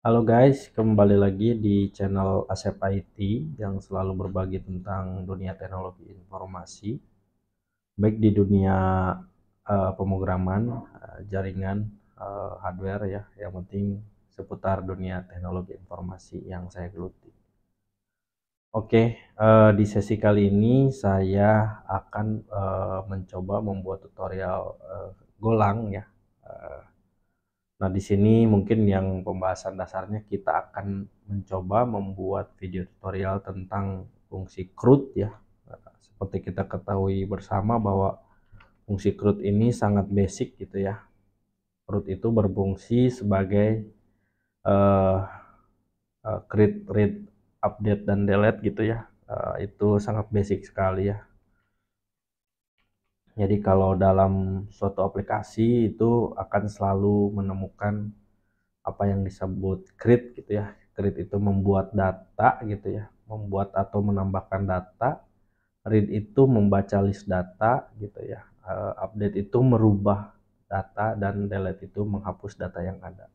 Halo guys, kembali lagi di channel Asep IT yang selalu berbagi tentang dunia teknologi informasi, baik di dunia pemrograman, jaringan, hardware ya, yang penting seputar dunia teknologi informasi yang saya geluti. Oke, di sesi kali ini saya akan mencoba membuat tutorial Golang ya. Eh, Nah, di sini mungkin yang pembahasan dasarnya kita akan mencoba membuat video tutorial tentang fungsi CRUD ya. Seperti kita ketahui bersama bahwa fungsi CRUD ini sangat basic gitu ya. CRUD itu berfungsi sebagai uh, create, read, update dan delete gitu ya. Itu sangat basic sekali ya. Jadi kalau dalam suatu aplikasi itu akan selalu menemukan apa yang disebut create gitu ya. Create itu membuat data gitu ya, membuat atau menambahkan data. Read itu membaca list data gitu ya. Update itu merubah data dan delete itu menghapus data yang ada.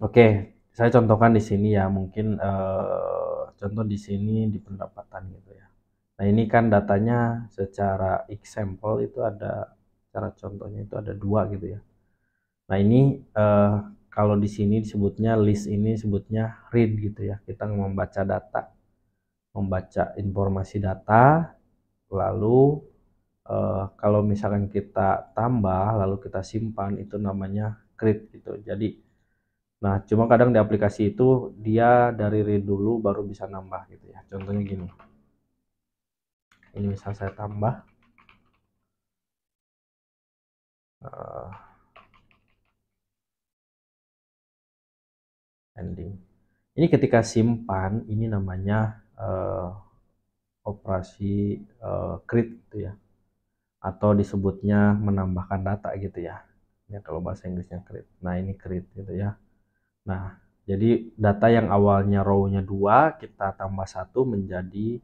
Oke, saya contohkan di sini ya, mungkin contoh di sini di pendapatan gitu ya. Nah, ini kan datanya secara example itu ada, cara contohnya itu ada dua gitu ya. Nah, ini kalau di sini disebutnya list, ini disebutnya read gitu ya. Kita membaca data, membaca informasi data, lalu kalau misalkan kita tambah lalu kita simpan itu namanya create gitu. Jadi, nah cuma kadang di aplikasi itu dia dari read dulu baru bisa nambah gitu ya. Contohnya gini. Ini misal saya tambah uh, ending. Ini ketika simpan ini namanya operasi create gitu ya, atau disebutnya menambahkan data gitu ya. Ya kalau bahasa Inggrisnya create. Nah, ini create gitu ya. Nah, jadi data yang awalnya row-nya 2 kita tambah 1 menjadi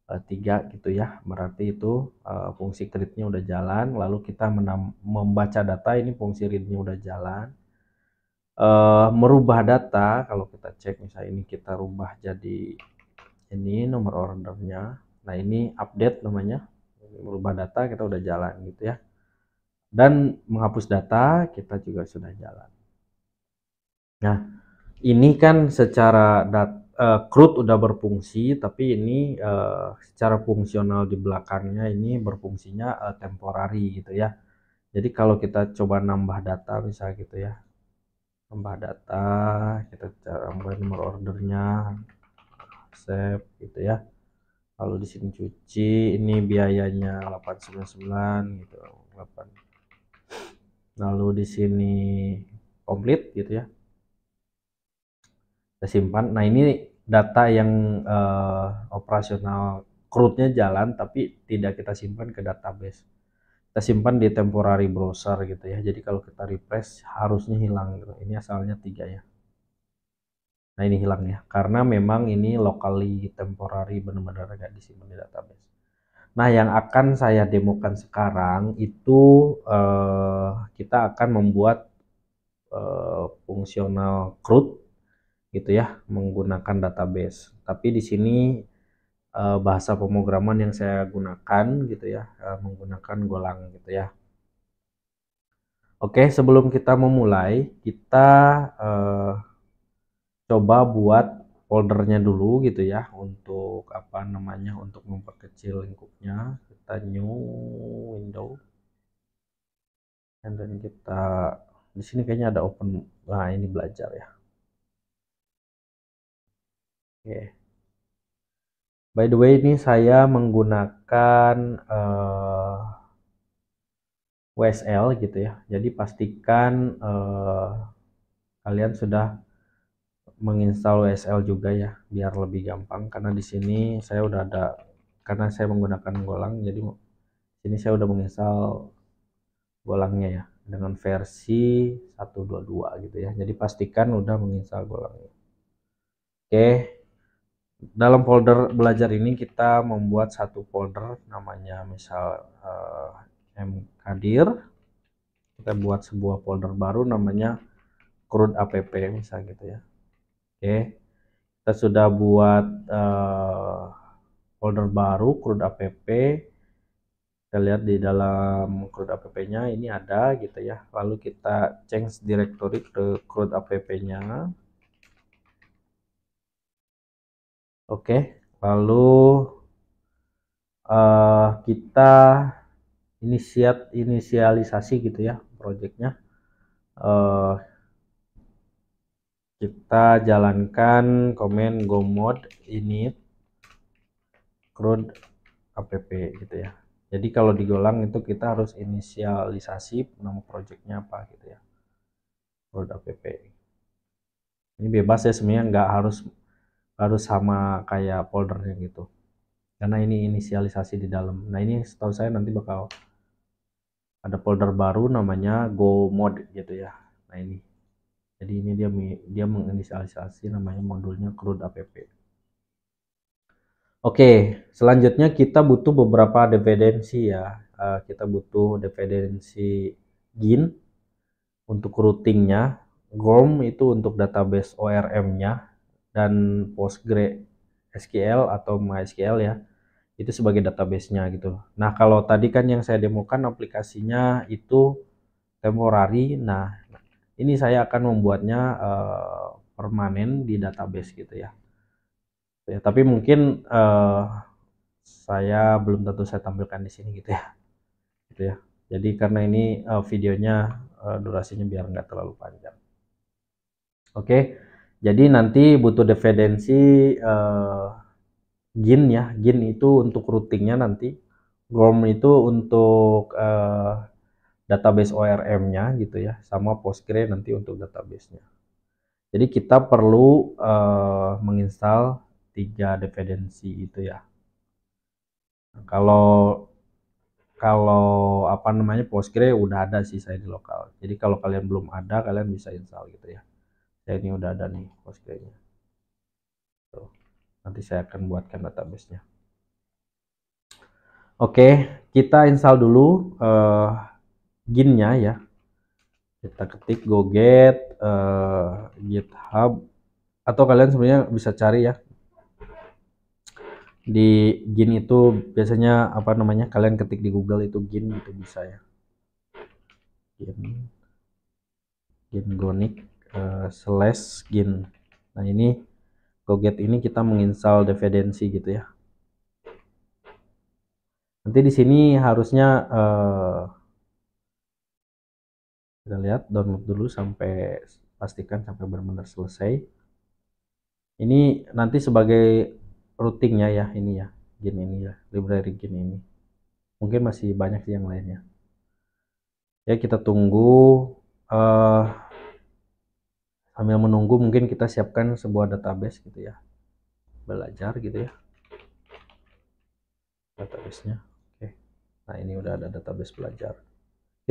3 gitu ya. Berarti itu fungsi create-nya udah jalan, lalu kita membaca data, ini fungsi read-nya udah jalan. Merubah data, kalau kita cek misalnya ini kita rubah jadi ini nomor ordernya. Nah, ini update namanya. Merubah data kita udah jalan gitu ya. Dan menghapus data kita juga sudah jalan. Nah, ini kan secara CRUD udah berfungsi, tapi ini secara fungsional di belakangnya ini berfungsinya temporary gitu ya. Jadi kalau kita coba nambah data misalnya gitu ya, nambah data, kita tambah nomor ordernya, save gitu ya. Lalu di sini cuci, ini biayanya 899 gitu, 8. Lalu di sini komplit gitu ya. Kita simpan. Nah, ini data yang operasional CRUD-nya jalan tapi tidak kita simpan ke database. Kita simpan di temporary browser gitu ya. Jadi kalau kita refresh harusnya hilang gitu. Ini asalnya 3 ya. Nah, ini hilang ya. Karena memang ini locally temporary, benar-benar nggak disimpan di database. Nah, yang akan saya demokan sekarang itu kita akan membuat fungsional CRUD gitu ya, menggunakan database. Tapi di sini bahasa pemrograman yang saya gunakan gitu ya, menggunakan Golang gitu ya. Oke, sebelum kita memulai, kita coba buat foldernya dulu gitu ya, untuk apa namanya, untuk memperkecil lingkupnya. Kita new window, dan then kita di sini kayaknya ada open. Nah, ini belajar ya. Oke. By the way, ini saya menggunakan WSL gitu ya. Jadi pastikan kalian sudah menginstal WSL juga ya, biar lebih gampang. Karena di sini saya udah ada, karena saya menggunakan Golang, jadi sini saya udah menginstal Golangnya ya dengan versi 1.22 gitu ya. Jadi pastikan udah menginstal Golangnya. Oke, dalam folder belajar ini kita membuat satu folder namanya misal mkadir. Kita buat sebuah folder baru namanya CRUD app misalnya gitu ya. Oke, kita sudah buat folder baru CRUD app. Kita lihat di dalam CRUD app-nya ini ada gitu ya. Lalu kita change directory ke CRUD app-nya. Oke, lalu kita inisialisasi gitu ya projectnya. Kita jalankan command go mode init CRUD app gitu ya. Jadi kalau digolang itu kita harus inisialisasi nama projectnya apa gitu ya. CRUD app. Ini bebas ya, sebenarnya nggak harus sama kayak foldernya gitu. Karena ini inisialisasi di dalam. Nah ini setahu saya nanti bakal ada folder baru namanya go mode gitu ya. Nah ini. Jadi ini dia menginisialisasi namanya modulnya CRUD app. Oke, selanjutnya kita butuh beberapa dependensi ya. Kita butuh dependensi GIN untuk routingnya, GORM itu untuk database ORM-nya, dan PostgreSQL atau MySQL ya, itu sebagai database-nya gitu. Nah, kalau tadi kan yang saya demokan aplikasinya itu temporary. Nah, ini saya akan membuatnya permanen di database gitu ya. Tapi mungkin saya belum tentu saya tampilkan di sini gitu ya. Jadi karena ini videonya durasinya biar nggak terlalu panjang. Oke, jadi nanti butuh dependensi GIN ya. GIN itu untuk routingnya nanti. GORM itu untuk database ORM-nya gitu ya, sama Postgre nanti untuk database-nya. Jadi kita perlu menginstal 3 dependensi itu ya. Nah, kalau apa namanya Postgre udah ada sih saya di lokal. Jadi kalau kalian belum ada, kalian bisa install gitu ya. Saya ini udah ada nih Postgre-nya. Tuh. Nanti saya akan buatkan database-nya. Oke, kita install dulu GIN-nya ya. Kita ketik go get GitHub, atau kalian sebenarnya bisa cari ya di GIN itu biasanya apa namanya, kalian ketik di Google itu GIN gitu bisa ya. GIN gonic /GIN. Nah ini GoGet ini kita menginstal dependensi gitu ya. Nanti di sini harusnya kita lihat download dulu sampai pastikan sampai benar-benar selesai. Ini nanti sebagai routingnya ya, ini ya GIN ini ya, library GIN ini. Mungkin masih banyak sih yang lainnya. Ya kita tunggu. Sambil menunggu mungkin kita siapkan sebuah database gitu ya, belajar gitu ya database-nya. Oke, nah ini udah ada database belajar.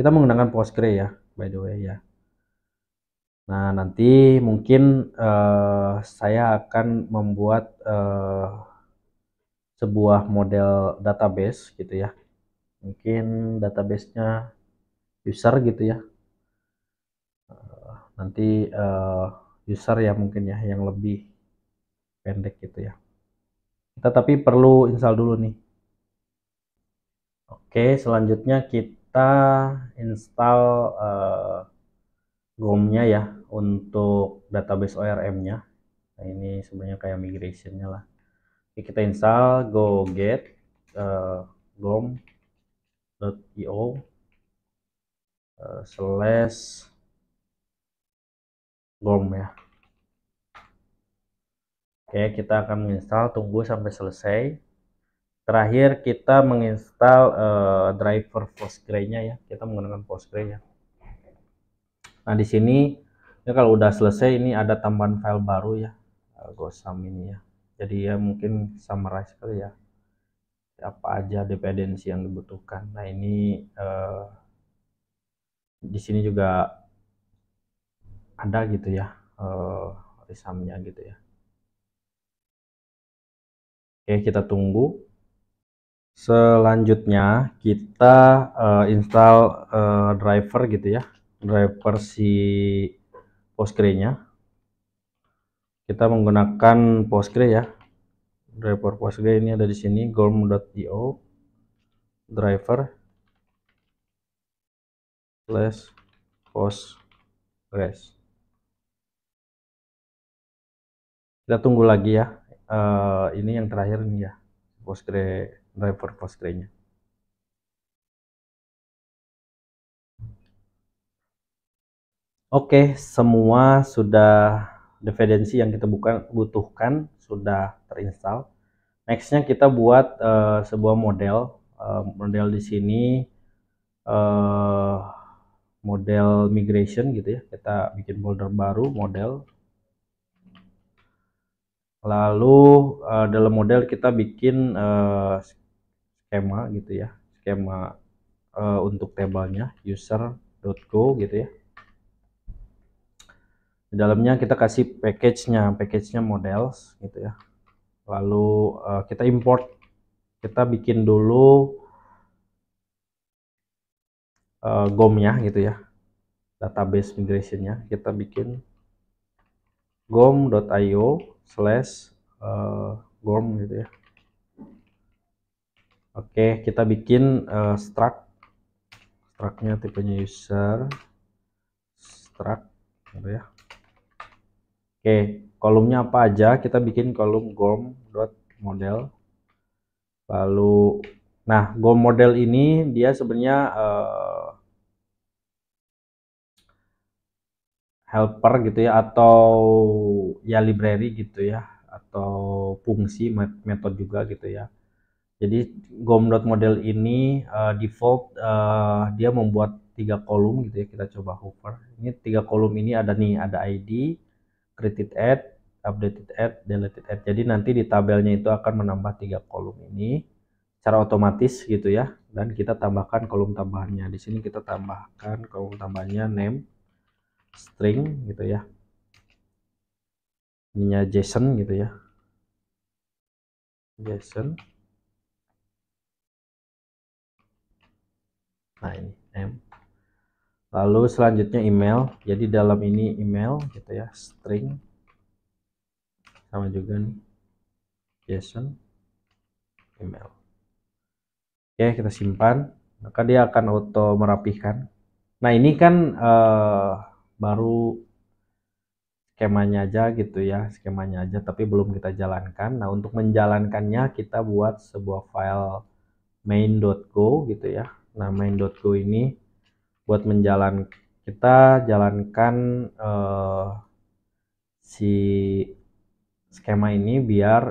Kita menggunakan Postgre ya, by the way ya. Nah nanti mungkin saya akan membuat sebuah model database gitu ya. Mungkin database-nya user gitu ya. Nanti user ya mungkin ya yang lebih pendek gitu ya. Kita tapi perlu install dulu nih. Oke, selanjutnya kita install GOM-nya ya untuk database ORM-nya. Nah, ini sebenarnya kayak migration-nya lah. Oke, kita install go get gom.io /gom ya. Oke, kita akan menginstal, tunggu sampai selesai. Terakhir kita menginstal driver Postgre-nya ya. Kita menggunakan Postgre ya. Nah, di sini ya kalau udah selesai ini ada tambahan file baru ya. Gosam ini ya. Jadi ya mungkin summarize kali ya. Apa aja dependensi yang dibutuhkan. Nah, ini di sini juga ada gitu ya. Resamnya gitu ya. Oke, kita tunggu. Selanjutnya kita install driver gitu ya, driver si Postgre-nya. Kita menggunakan Postgre ya. Driver Postgre ini ada di sini, gorm.io driver /postgres. Kita tunggu lagi ya. Ini yang terakhir nih ya, Postgre, driver Postgre-nya. Oke, semua sudah, dependensi yang kita butuhkan sudah terinstall. Nextnya kita buat sebuah model. Model di sini model migration gitu ya. Kita bikin folder baru model. Lalu dalam model kita bikin skema gitu ya. Skema untuk tabelnya user.go gitu ya. Di dalamnya kita kasih package-nya models gitu ya. Lalu kita import, kita bikin dulu GOM-nya gitu ya, database migration-nya. Kita bikin gom.io/gorm gitu ya. Oke, kita bikin struct-nya tipenya user struct gitu ya. Oke, kolomnya apa aja? Kita bikin kolom gorm.model. Lalu, nah, GOM model ini dia sebenarnya helper gitu ya, atau ya library gitu ya, atau fungsi metode juga gitu ya. Jadi GOM.model ini default dia membuat 3 kolom gitu ya. Kita coba hover. Ini 3 kolom ini ada nih, ada ID, created add, updated add, deleted add. Jadi nanti di tabelnya itu akan menambah 3 kolom ini secara otomatis gitu ya. Dan kita tambahkan kolom tambahannya. Di sini kita tambahkan kolom tambahannya name, string gitu ya. Ininya JSON gitu ya. JSON. Nah, ini name. Lalu selanjutnya email. Jadi dalam ini email gitu ya, string. Sama juga nih, JSON email. Oke, kita simpan. Maka dia akan auto merapihkan. Nah, ini kan baru skemanya aja gitu ya, skemanya aja, tapi belum kita jalankan. Nah, untuk menjalankannya kita buat sebuah file main.go gitu ya. Nah, main.go ini buat kita jalankan si skema ini biar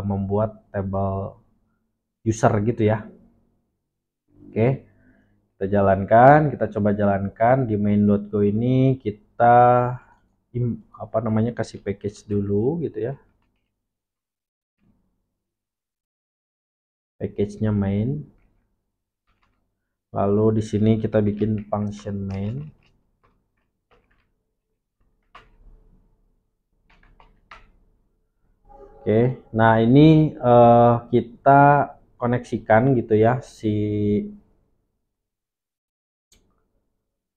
membuat tabel user gitu ya. Oke, kita jalankan, kita coba jalankan di main.go ini. Kita kasih package dulu gitu ya, package-nya main. Lalu di sini kita bikin function main. Oke, nah ini kita koneksikan gitu ya si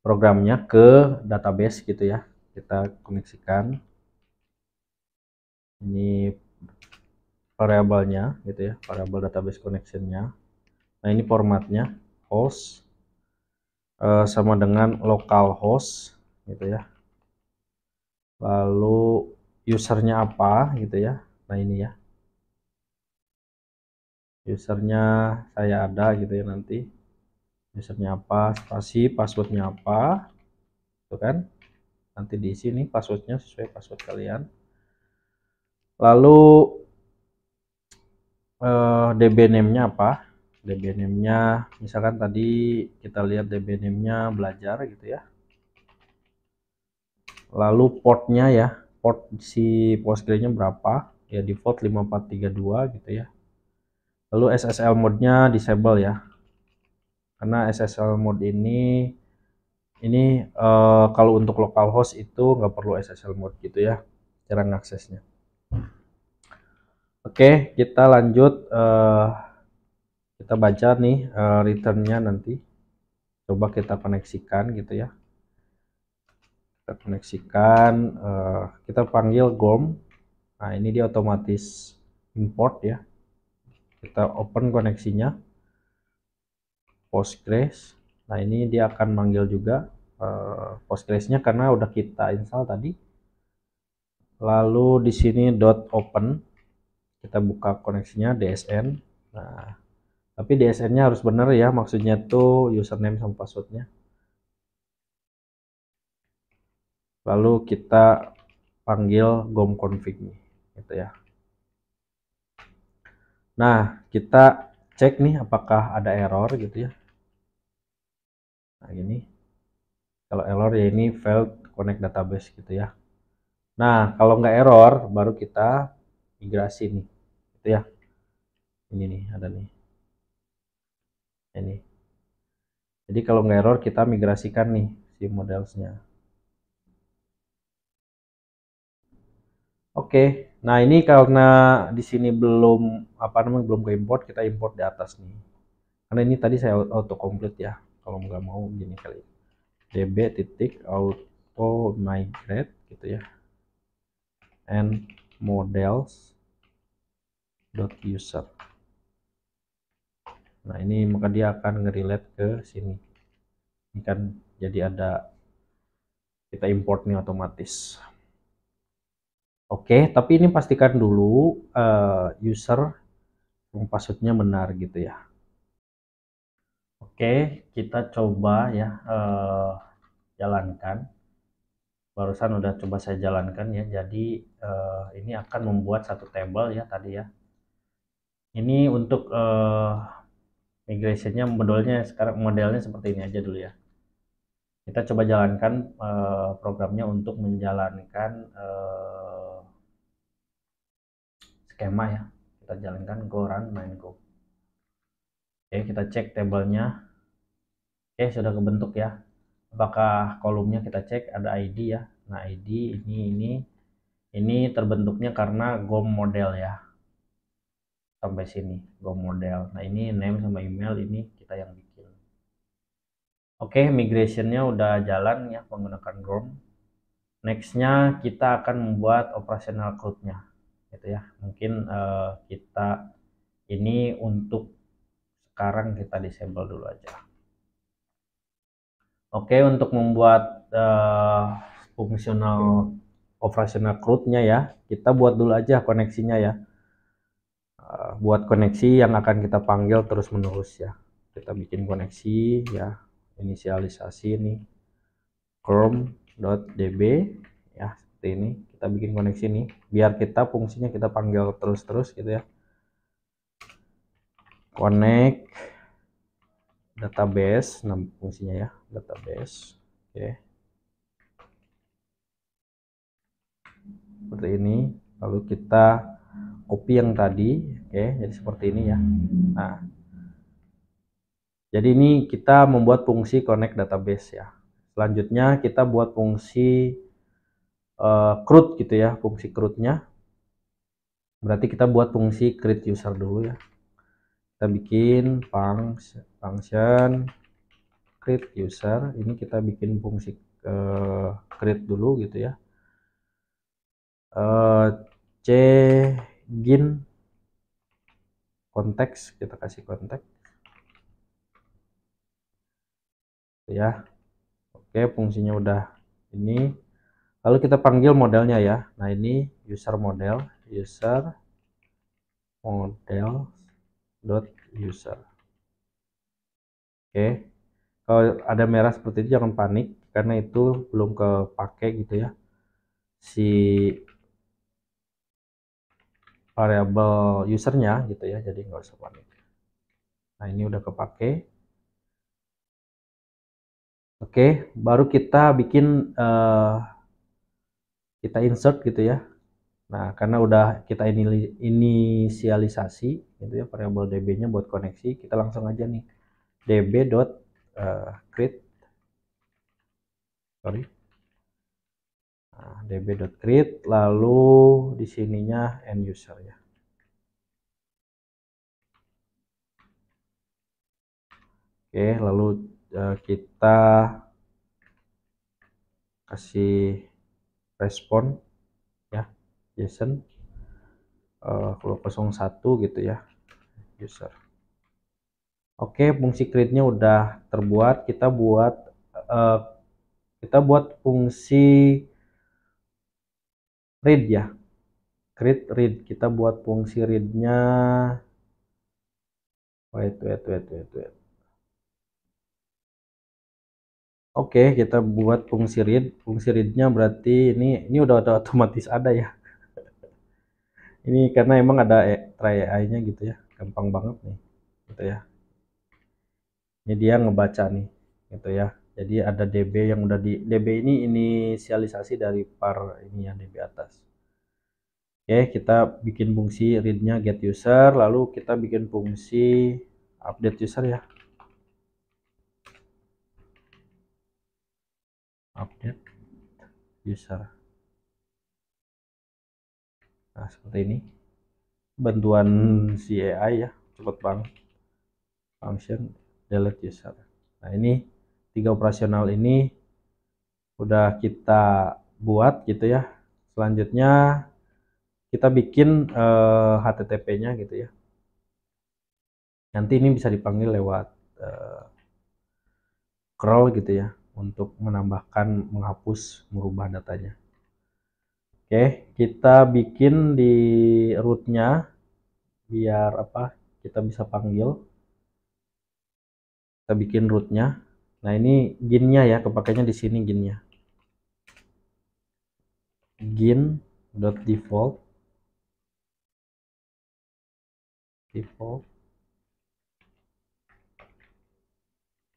programnya ke database gitu ya. Kita koneksikan ini variabelnya gitu ya, variabel database connection-nya. Nah, ini formatnya host sama dengan localhost gitu ya. Lalu usernya apa gitu ya. Nah, ini ya, usernya saya ada gitu ya, nanti usernya apa, spasi, passwordnya apa itu kan, nanti di sini passwordnya sesuai password kalian. Lalu db name-nya apa, db name-nya misalkan tadi kita lihat db name-nya belajar gitu ya. Lalu portnya ya, port si Postgre-nya berapa ya, default 5432 gitu ya. Lalu SSL mode-nya disable ya, karena SSL mode ini kalau untuk localhost itu nggak perlu SSL mode gitu ya cara ngaksesnya. Oke, kita lanjut, kita baca nih returnnya nanti. Coba kita koneksikan gitu ya, kita koneksikan, kita panggil GOM. Nah ini dia otomatis import ya, kita open koneksinya Postgres. Nah ini dia akan manggil juga Postgresnya karena udah kita install tadi. Lalu di sini .open, kita buka koneksinya DSN. Nah tapi DSN-nya harus benar ya, maksudnya tuh username sama passwordnya. Lalu kita panggil gom config nih, gitu ya. Nah kita cek nih apakah ada error gitu ya. Nah ini kalau error ya ini failed connect database gitu ya. Nah kalau nggak error baru kita migrasi nih gitu ya. Ini nih ada nih ini. Jadi kalau nggak error kita migrasikan nih si modelsnya. Oke, nah ini karena di sini belum apa namanya belum ke import, kita import di atas nih. Karena ini tadi saya auto complete ya. Kalau nggak mau gini kali. db titik auto migrate gitu ya. And models dot user. Nah ini maka dia akan nge-relate ke sini. Ini kan jadi ada kita import nih otomatis. Oke, tapi ini pastikan dulu user passwordnya benar gitu ya. Oke, kita coba ya jalankan. Barusan udah coba saya jalankan ya. Jadi ini akan membuat satu table ya tadi ya. Ini untuk migrationnya modelnya seperti ini aja dulu ya. Kita coba jalankan programnya untuk menjalankan skema ya. Kita jalankan go run main go. Oke, kita cek tabelnya. Oke, sudah kebentuk ya. Apakah kolomnya kita cek ada ID ya. Nah, ID ini terbentuknya karena GOM model ya. Sampai sini GOM model. Nah, ini name sama email ini kita yang bikin. Oke, migrationnya udah jalan ya menggunakan GOM. Nextnya kita akan membuat operational code-nya gitu ya. Mungkin kita ini untuk sekarang kita disable dulu aja. Oke, untuk membuat fungsional operational code-nya ya, kita buat dulu aja koneksinya ya. Buat koneksi yang akan kita panggil terus menerus ya. Kita bikin koneksi ya, inisialisasi nih chrome.db ya, seperti ini. Kita bikin koneksi nih biar kita fungsinya kita panggil terus-terus gitu ya. Connect database, nama fungsinya ya, database. Oke. Seperti ini. Lalu kita copy yang tadi, oke, jadi seperti ini ya. Nah, jadi ini kita membuat fungsi connect database ya. Selanjutnya kita buat fungsi CRUD gitu ya, fungsi CRUD-nya. Berarti kita buat fungsi create user dulu ya. Kita bikin function create user. Ini kita bikin fungsi create dulu gitu ya. Cgin konteks, kita kasih konteks ya. Oke, fungsinya udah ini. Lalu kita panggil modelnya ya. Nah ini user model dot user. Oke, kalau ada merah seperti itu jangan panik karena itu belum kepake gitu ya si variabel usernya gitu ya, jadi nggak usah panik. Nah ini udah kepake. Oke, baru kita bikin kita insert gitu ya. Nah karena udah kita inisialisasi gitu ya variabel db-nya buat koneksi, kita langsung aja nih db.create db.create lalu di sininya end user ya. Oke, lalu kita kasih respon ya, JSON kalau 01 gitu ya, user. Oke, fungsi create-nya udah terbuat. Uh, kita buat fungsi read ya, create read. Kita buat fungsi read-nya. Wait. Oke, kita buat fungsi read. Fungsi read-nya berarti ini udah otomatis ada ya. Ini karena emang ada try AI-nya gitu ya, gampang banget nih, gitu ya. Ini dia ngebaca nih, gitu ya. Jadi ada DB yang udah di DB ini inisialisasi dari par ini ya, DB atas. Oke, kita bikin fungsi read-nya get user, lalu kita bikin fungsi update user ya. Update user. Nah, seperti ini. Bantuan si AI ya, cepet banget. Function delete user. Nah, ini 3 operasional ini udah kita buat gitu ya. Selanjutnya kita bikin HTTP-nya gitu ya. Nanti ini bisa dipanggil lewat crawl gitu ya, untuk menambahkan, menghapus, merubah datanya. Oke, kita bikin di root-nya biar apa? Kita bisa panggil. Kita bikin root-nya. Nah, ini gin-nya ya, kepakainya di sini gin-nya. Gin.default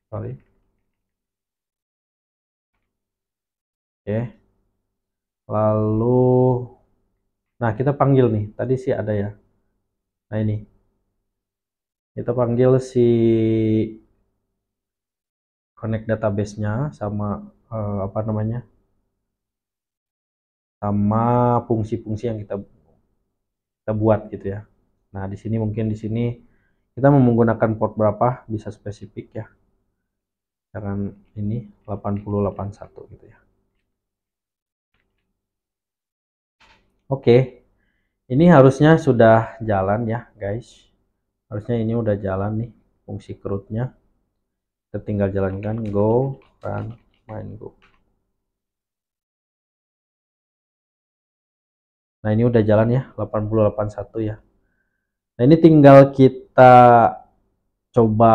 sorry. Oke. Lalu nah, kita panggil nih. Tadi sih ada ya. Nah, ini. Kita panggil si connect database-nya sama apa namanya? Sama fungsi-fungsi yang kita buat gitu ya. Nah, di sini mungkin di sini kita mau menggunakan port berapa bisa spesifik ya. Jangan ini 8081 gitu ya. Oke. Ini harusnya sudah jalan ya, guys. Harusnya ini udah jalan nih fungsi CRUD-nya. Kita tinggal jalankan go run main go. Nah, ini udah jalan ya 8081 ya. Nah, ini tinggal kita coba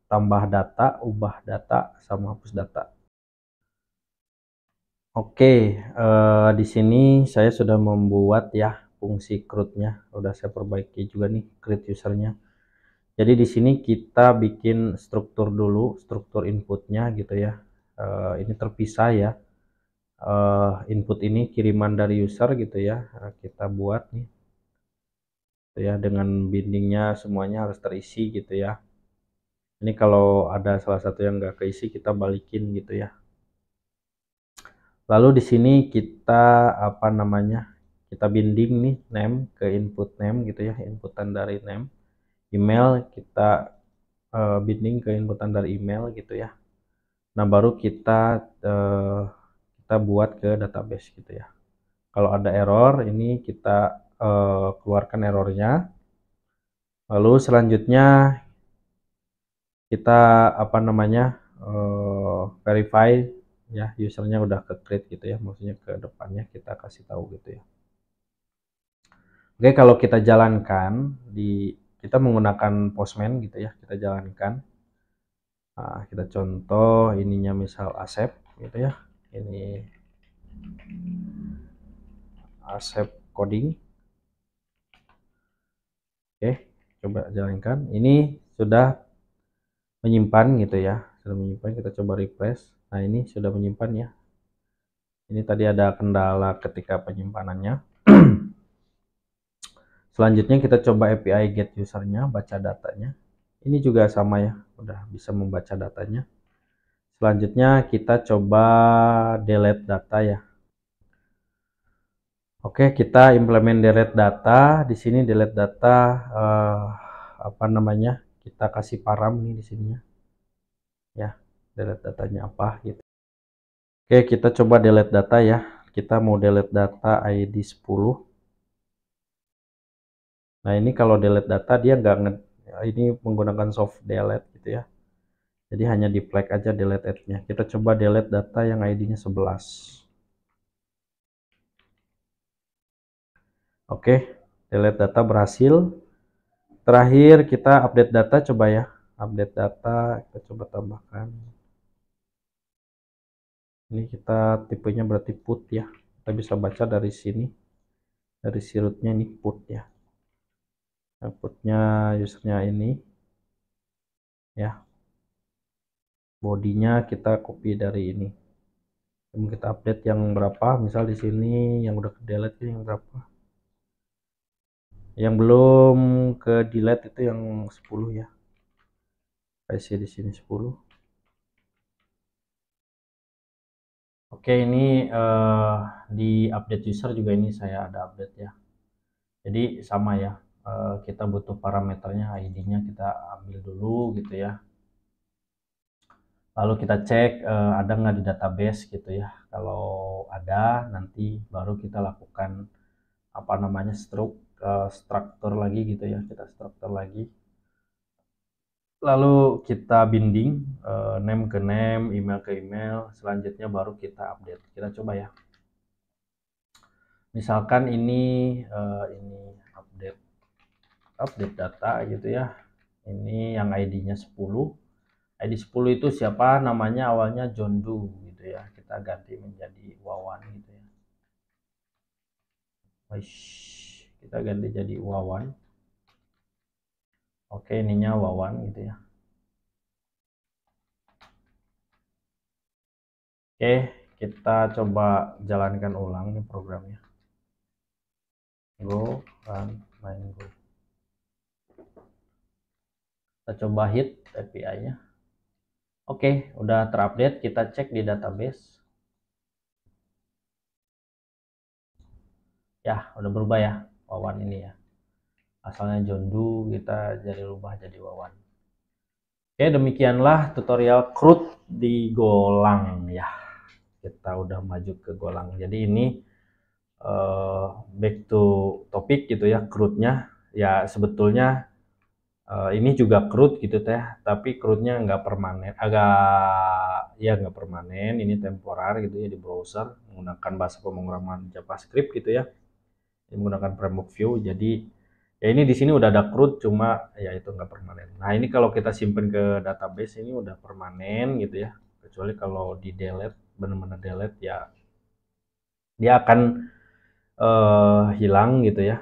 tambah data, ubah data, sama hapus data. Oke, di sini saya sudah membuat ya fungsi CRUD-nya. Udah saya perbaiki juga nih create usernya. Jadi di sini kita bikin struktur dulu, struktur inputnya gitu ya. Ini terpisah ya. Input ini kiriman dari user gitu ya. Kita buat nih, gitu ya, dengan bindingnya semuanya harus terisi gitu ya. Ini kalau ada salah satu yang nggak keisi kita balikin gitu ya. Lalu di sini kita apa namanya? Kita binding nih name ke input name gitu ya, inputan dari name. Email kita binding ke inputan dari email gitu ya. Nah, baru kita buat ke database gitu ya. Kalau ada error ini kita keluarkan errornya. Lalu selanjutnya kita apa namanya? Verify ya usernya udah ke create gitu ya, maksudnya ke depannya kita kasih tahu gitu ya. Oke, kalau kita jalankan kita menggunakan Postman gitu ya, kita jalankan. Nah, kita contoh ininya misal Asep gitu ya. Ini Asep coding. Oke, coba jalankan. Ini sudah menyimpan gitu ya, sudah menyimpan. Kita coba refresh. Nah, ini sudah menyimpan ya. Ini tadi ada kendala ketika penyimpanannya. Selanjutnya kita coba API get usernya, baca datanya. Ini juga sama ya, udah bisa membaca datanya. Selanjutnya kita coba delete data ya. Oke, kita implement delete data. Di sini delete data apa namanya? Kita kasih param nih di sininya. Ya, delete datanya apa gitu. Oke, kita coba delete data ya. Kita mau delete data ID 10. Nah, ini kalau delete data dia nggak ini menggunakan soft delete gitu ya. Jadi hanya di flag aja delete add-nya. Kita coba delete data yang ID-nya 11. Oke, delete data berhasil. Terakhir kita update data coba ya. Update data, kita coba tambahkan. Ini kita tipenya berarti put ya. Kita bisa baca dari sini. Dari sirutnya ini put ya. Nah, putnya usernya ini ya. Bodinya kita copy dari ini. Kita update yang berapa? Misal di sini yang udah ke delete yang berapa? Yang belum ke delete itu yang 10 ya. Isi di sini 10. Oke, ini di update user juga ini saya ada update ya. Jadi sama ya. Kita butuh parameternya ID-nya kita ambil dulu gitu ya. Lalu kita cek ada nggak di database gitu ya. Kalau ada nanti baru kita lakukan apa namanya struktur lagi gitu ya. Kita struktur lagi. Lalu kita binding name ke name, email ke email, selanjutnya baru kita update. Kita coba ya. Misalkan ini update data gitu ya. Ini yang ID-nya 10. ID 10 itu siapa? Namanya awalnya John Doe gitu ya. Kita ganti menjadi Wawan gitu ya. Kita ganti jadi Wawan. Oke, ininya Wawan gitu ya. Oke, kita coba jalankan ulang nih programnya. Go run main go. Kita coba hit API-nya. Oke, udah terupdate. Kita cek di database. Ya, udah berubah ya Wawan ini ya. Asalnya John Doe, kita jadi rubah jadi Wawan. Oke, demikianlah tutorial CRUD di Golang ya. Kita udah maju ke Golang. Jadi ini back to topic gitu ya, CRUD-nya. Ya sebetulnya ini juga CRUD gitu teh, tapi CRUD-nya nggak permanen, nggak permanen. Ini temporer gitu ya di browser menggunakan bahasa pemrograman JavaScript gitu ya. Ini menggunakan framework Vue. Jadi ya ini di sini udah ada CRUD cuma ya itu nggak permanen. Nah ini kalau kita simpen ke database ini udah permanen gitu ya. Kecuali kalau di delete, benar-benar delete ya dia akan hilang gitu ya.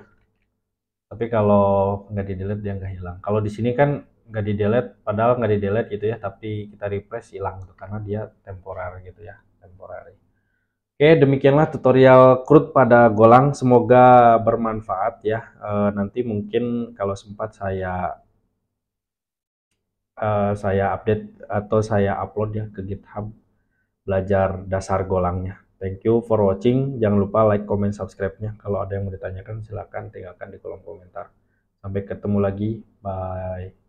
Tapi kalau nggak di delete dia nggak hilang. Kalau di sini kan nggak di delete, padahal nggak di delete gitu ya, tapi kita refresh hilang gitu karena dia temporer gitu ya, temporary. Oke, demikianlah tutorial CRUD pada Golang. Semoga bermanfaat ya. Nanti mungkin kalau sempat saya update atau saya upload ya ke GitHub belajar dasar Golangnya. Thank you for watching. Jangan lupa like, comment, subscribe-nya. Kalau ada yang mau ditanyakan silahkan tinggalkan di kolom komentar. Sampai ketemu lagi. Bye.